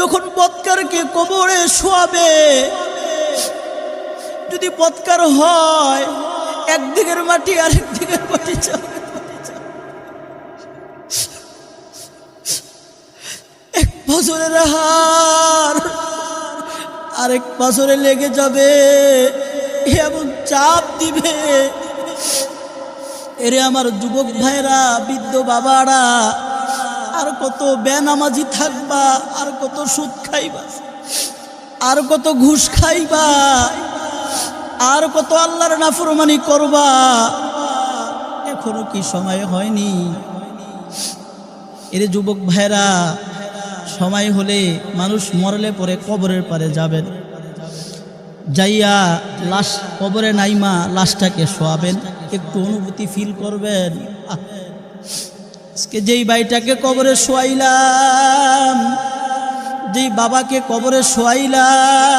যখন বৎকারকে কবরে শোয়াবে, যদি বৎকার হয় একদিকের মাটি আরেক দিকের মাটি যাবে, এক বছরের হার আরেক বছরে লেগে যাবে, এমন চাপ দিবে। এরে আমার যুবক ভাইরা, বৃদ্ধ বাবারা, আর কত বেনামাজি থাকবা, আর কত সুদ খাইবা, আর কত ঘুষ খাইবা, আর কত আল্লাহর নাফরমানি করবা? এখনো কি সময় হয়নি? এরে যুবক ভাইরা, সময় হলে মানুষ মরলে পরে কবরের পারে যাবেন, যাইয়া লাশ কবরে নাইমা লাশটাকে শোয়াবেন, একটু অনুভূতি ফিল করবেন। আজকে যেই ভাইটাকে কবরে শোয়াইলাম, যেই বাবাকে কবরে শোয়াইলাম,